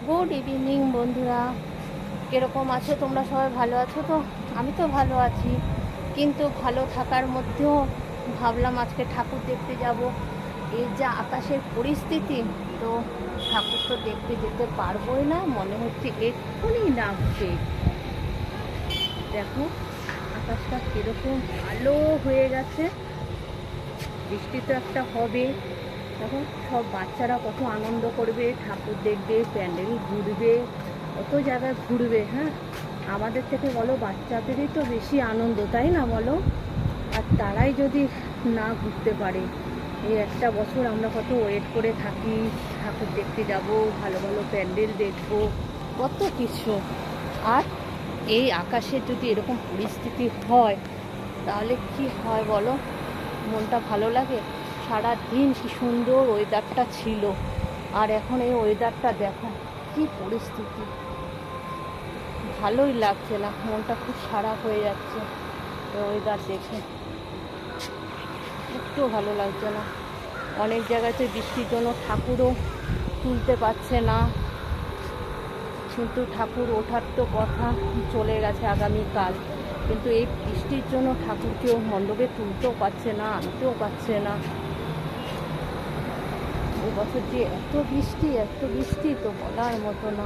Good evening বন্ধুরা, কিরকম আছো তোমরা? সবাই ভালো আছো তো? আমি তো ভালো আছি, কিন্তু ভালো থাকার মধ্যেও ভাবলাম আজকে ঠাকুর দেখতে যাব। এই যা আকাশের পরিস্থিতি, তো ঠাকুর তো দেখতে যেতে পারবোই না, মনে হচ্ছে এক্ষুনি নামছে। দেখো আকাশটা কীরকম আলো হয়ে গেছে, বৃষ্টি তো একটা হবে। দেখো সব বাচ্চারা কত আনন্দ করবে, ঠাকুর দেখবে, প্যান্ডেল ঘুরবে, কত জায়গায় ঘুরবে। হ্যাঁ, আমাদের থেকে বলো বাচ্চাদেরই তো বেশি আনন্দ, তাই না বলো? আর তারাই যদি না ঘুরতে পারে, এই একটা বছর আমরা কত ওয়েট করে থাকি, ঠাকুর দেখতে যাব, ভালো ভালো প্যান্ডেল দেখবো, কত কিছু। আর এই আকাশের যদি এরকম পরিস্থিতি হয় তাহলে কি হয় বলো? মনটা ভালো লাগে? সারা দিন কি সুন্দর ওয়েদারটা ছিল, আর এখন এই ওয়েদারটা দেখো কি পরিস্থিতি, ভালোই লাগছে না, মনটা খুব খারাপ হয়ে যাচ্ছে ওয়েদার দেখে, একটু ভালো লাগছে না। অনেক জায়গাতে বৃষ্টির জন্য ঠাকুরও তুলতে পারছে না, কিন্তু ঠাকুর ওঠার তো কথা, চলে গেছে আগামীকাল, কিন্তু এই বৃষ্টির জন্য ঠাকুরকেও মণ্ডপে তুলতেও পারছে না, আনতেও পারছে না। এবছর যে এত বৃষ্টি তো বলার মতো না,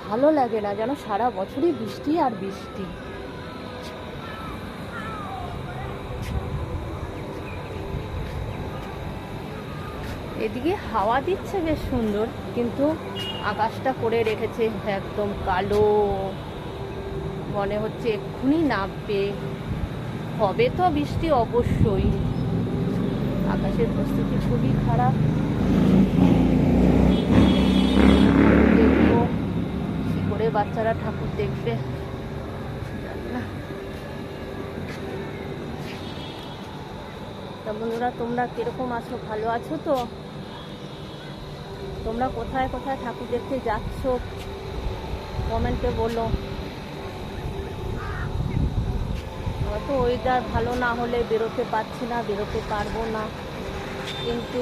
ভালো লাগে না, যেন সারা বছরই বৃষ্টি আর বৃষ্টি। এদিকে হাওয়া দিচ্ছে বেশ সুন্দর, কিন্তু আকাশটা করে রেখেছে একদম কালো, মনে হচ্ছে এক্ষুনি নামবে। হবে তো বৃষ্টি অবশ্যই, আকাশের পরিস্থিতি খুবই খারাপ। দেখবো কি করে বাচ্চারা ঠাকুর দেখবে, তা বন্ধুরা তোমরা কিরকম আছো? ভালো আছো তো? তোমরা কোথায় কোথায় ঠাকুর দেখতে যাচ্ছ কমেন্টে বলো। হয়তো ওয়েদার ভালো না হলে বেরোতে পারছি না, বেরোতে পারবো না, কিন্তু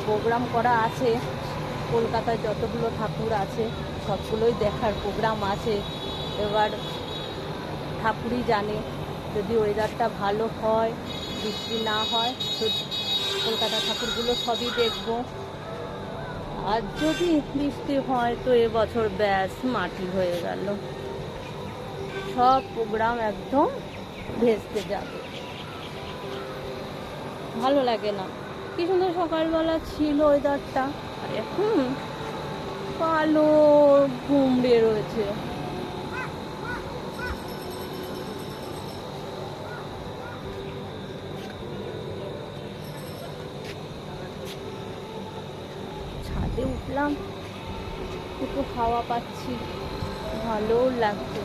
প্রোগ্রাম করা আছে। কলকাতায় যতগুলো ঠাকুর আছে সবগুলোই দেখার প্রোগ্রাম আছে। এবার ঠাকুরই জানে, যদি ওয়েদারটা ভালো হয়, বৃষ্টি না হয়, তো কলকাতা ঠাকুরগুলো সবই দেখবো। আর যদি বৃষ্টি হয় তো এবছর ব্যাস মাটি হয়ে গেল, সব প্রোগ্রাম একদম ভেস্তে যাবে, ভালো লাগে না। কি সুন্দর সকালবেলা ছিল ওয়েদারটা, আর এখন কালো ঘুমড়ে রয়েছে। ছাদে উঠলাম, একটু হাওয়া পাচ্ছি, ভালো লাগছে।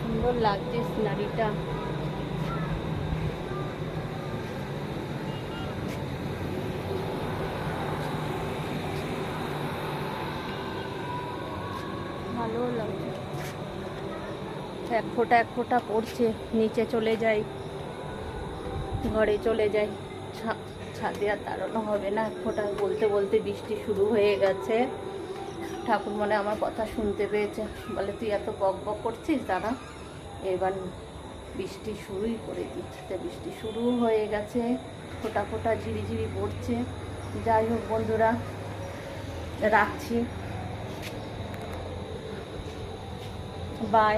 সুন্দর লাগছে সিনারিটা। ভালো লাগছে, এক ফোঁটা পড়ছে, নিচে চলে যাই, ঘরে চলে যাই, ছাদে আর দাঁড়ানো হবে না। এক ফোঁটা বলতে বলতে বৃষ্টি শুরু হয়ে গেছে। ঠাকুর মনে আমার কথা শুনতে পেয়েছে, বলে তুই এত বক বক করছিস, দাঁড়া এবার বৃষ্টি শুরুই করে দিচ্ছে। বৃষ্টি শুরু হয়ে গেছে, ফোঁটা ফোঁটা ঝিরিঝিরি পড়ছে। যাই হোক বন্ধুরা, রাখছি, বাই।